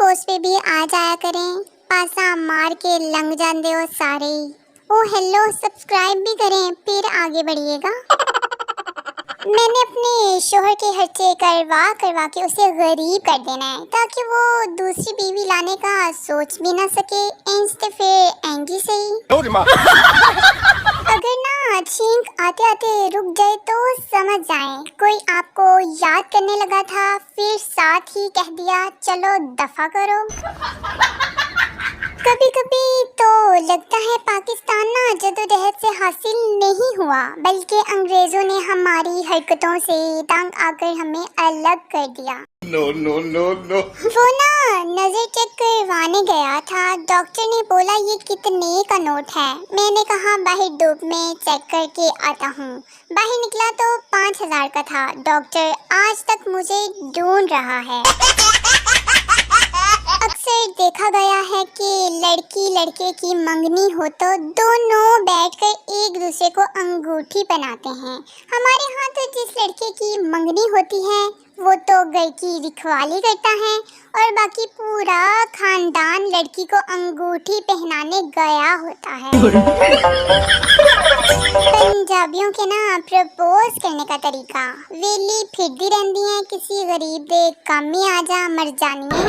Post पे भी आ जाया करें, पासा मार के लंघ जाते हो सारे। ओ हेलो, सब्सक्राइब भी करें फिर आगे बढ़िएगा। मैंने अपने शोहर के खर्चे करवा के उसे गरीब कर देना है ताकि वो दूसरी बीवी लाने का सोच भी ना सके। इंस्टे फिर एंगी से ही अगर ना छींक आते आते रुक जाए तो समझ जाएं कोई आपको याद करने लगा था, फिर साथ ही कह दिया चलो दफा करो। कभी कभी तो लगता है पाकिस्तान ना जद्दोजहद से हासिल नहीं हुआ, बल्कि अंग्रेजों ने हमारी हरकतों से तंग आकर हमें अलग कर दिया। No no no no. वो ना नजर चेक करवाने गया था, डॉक्टर ने बोला ये कितने का नोट है। मैंने कहा बाहर धूप में चेक करके आता हूँ। बाहर निकला तो 5000 का था। डॉक्टर आज तक मुझे ढूंढ रहा है। अक्सर देखा गया है कि लड़की लड़के की मंगनी हो तो दोनों बैठकर एक दूसरे को अंगूठी पहनाते हैं। हमारे यहाँ तो जिस लड़के की मंगनी होती है वो तो घर की रखवाली करता है और बाकी पूरा खानदान लड़की को अंगूठी पहनाने गया होता है। पंजाबियों के ना प्रपोज करने का तरीका, वेली फिरती रहती है किसी गरीब दे कम ही आ जा मर जानी है।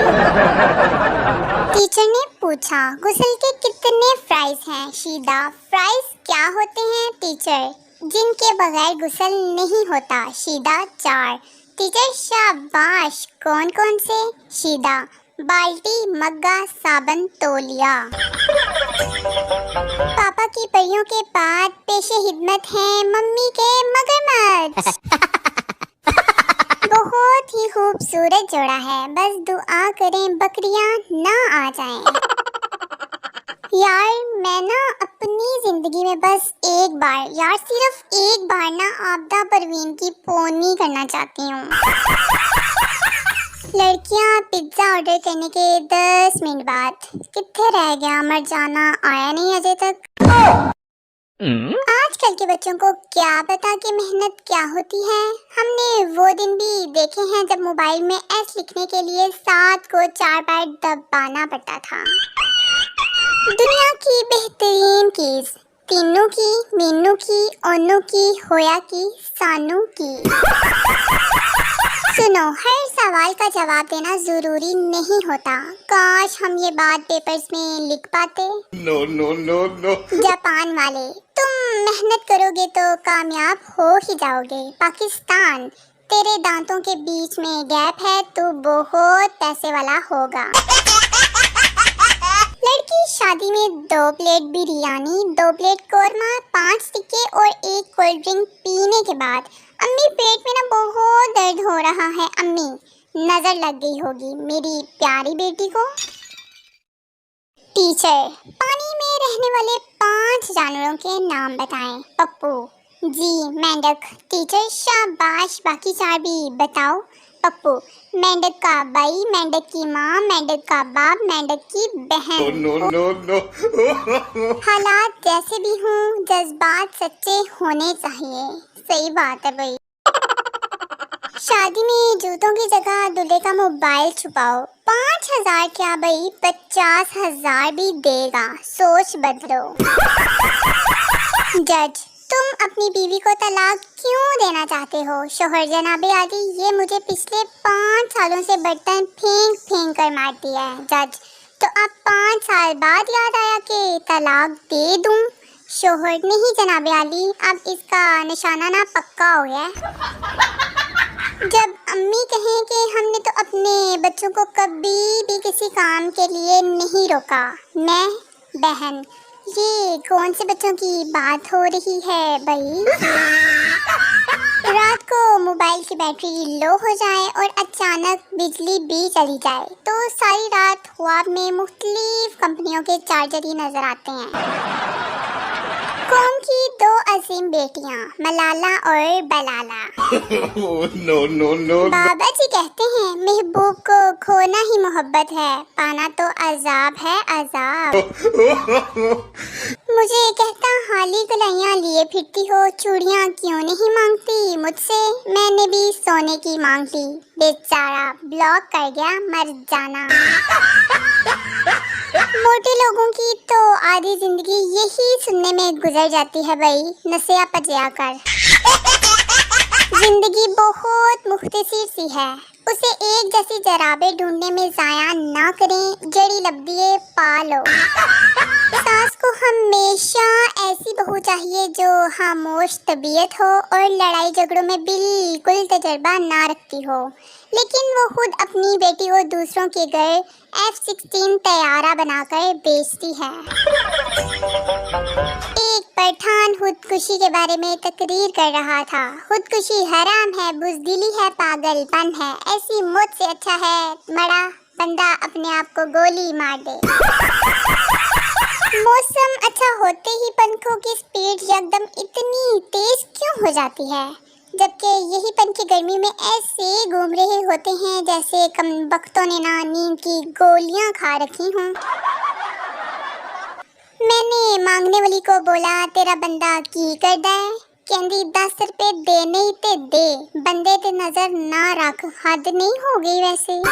टीचर ने पूछा गुस्ल के कितने फ्राइज हैं? शीदा फ्राइज क्या होते हैं टीचर? जिनके बगैर गुस्ल नहीं होता। शीदा 4। टीचर शाबाश, कौन कौन से? शीदा बाल्टी, मग्गा, साबन, तौलिया। पापा की परियों के बाद पेशे हिदमत है मम्मी के मगरमच्छ। बहुत ही खूबसूरत जोड़ा है, बस दुआ करें बकरियां ना आ जाएं। यार मैं ना अपनी जिंदगी में बस एक बार, यार सिर्फ एक बार ना आबदा परवीन की पोनी करना चाहती हूँ। लड़कियाँ पिज्जा ऑर्डर करने के 10 मिनट बाद कितने रह गया, मर जाना आया नहीं अजय तक। आजकल के बच्चों को क्या पता कि मेहनत क्या होती है। हमने वो दिन भी देखे हैं जब मोबाइल में एस लिखने के लिए 7 को 4 बार दबाना पड़ता था। दुनिया की बेहतरीन चीज, तीनों की, मीनू की, ओनू की, होया की, सानू की। सुनो, हर सवाल का जवाब देना जरूरी नहीं होता। काश हम ये बात पेपर्स में लिख पाते। No no no no. Japan वाले, तुम मेहनत करोगे तो कामयाब हो ही जाओगे। पाकिस्तान, तेरे दांतों के बीच में गैप है, तू बहुत पैसे वाला होगा। लड़की शादी में 2 प्लेट बिरयानी, 2 प्लेट कोरमा, 5 टिक्के और 1 कोल्ड ड्रिंक पीने के बाद, अम्मी पेट में ना बहुत दर्द हो रहा है। अम्मी, नजर लग गई होगी मेरी प्यारी बेटी को। टीचर, पानी में रहने वाले 5 जानवरों के नाम बताएं। पप्पू, जी मेंढक। टीचर शाबाश, बाकी 4 भी बताओ। पप्पू, मेंढक का भाई, मेंढक की माँ, मेंढक का बाप, मेंढक की बहन। No no no. हालात जैसे भी हों, जज्बात सच्चे होने चाहिए। सही बात है भाई। शादी में जूतों की जगह दूल्हे का मोबाइल छुपाओ। 5000 क्या भाई, 50,000 भी देगा, सोच बदलो। जज, तुम अपनी बीवी को तलाक क्यों देना चाहते हो? शोहर, जनाबे आदि, ये मुझे पिछले 5 सालों से बर्तन फेंक फेंक कर मारती है। जज, तो अब 5 साल बाद याद आया कि तलाक दे दूं? शोहर, नहीं जनाबे आली, अब इसका निशाना ना पक्का हो गया। जब अम्मी कहें कि हमने तो अपने बच्चों को कभी भी किसी काम के लिए नहीं रोका। मैं, बहन, ये कौन से बच्चों की बात हो रही है भाई? रात को मोबाइल की बैटरी लो हो जाए और अचानक बिजली भी चली जाए तो सारी रात ख्वाब में मुख्तलिफ कंपनियों के चार्जर ही नजर आते हैं। कौम की 2 अजीम बेटियां, मलाला और बलाला। No no no. बाबा जी कहते हैं महबूब को खोना ही मोहब्बत है, पाना तो अजाब है अजाब। मुझे कहता हाली गलाइयाँ लिए फिरती हो, चूड़ियाँ क्यों नहीं मांगती मुझसे, मैंने भी सोने की मांग ली, बेचारा ब्लॉक कर गया मर जाना। मोटे लोगों की तो आधी जिंदगी यही सुनने में गुजर जाती है भाई, नसिया पजिया कर। जिंदगी बहुत मुख्तसर सी है, उसे एक जैसी जराबे ढूंढने में जाया ना करें, जड़ी लब्दिए पालो। सास को हमेशा ऐसी बहू चाहिए जो खामोश तबीयत हो और लड़ाई झगड़ों में बिल्कुल तजर्बा ना रखती हो, लेकिन वो खुद अपनी बेटी को दूसरों के घर F-16 तैयारा बनाकर बेचती है। एक पठान खुदकुशी के बारे में तकरीर कर रहा था, खुदकुशी हराम है, बुज़दिली है, पागलपन है, ऐसी मौत से अच्छा है मरा बंदा अपने आप को गोली मार दे। मौसम अच्छा होते ही पंखों की स्पीड एकदम इतनी तेज क्यों हो जाती है, जबकि यही पंछी गर्मी में ऐसे घूम रहे होते हैं जैसे कमबख्तों ने ना नींद की गोलियां खा रखी हों। मैंने मांगने वाली को बोला तेरा बंदा की करदा है, कहंदी 10 रुपए देने ही ते दे, बंदे ते नजर ना रख, हद नहीं हो गई वैसे।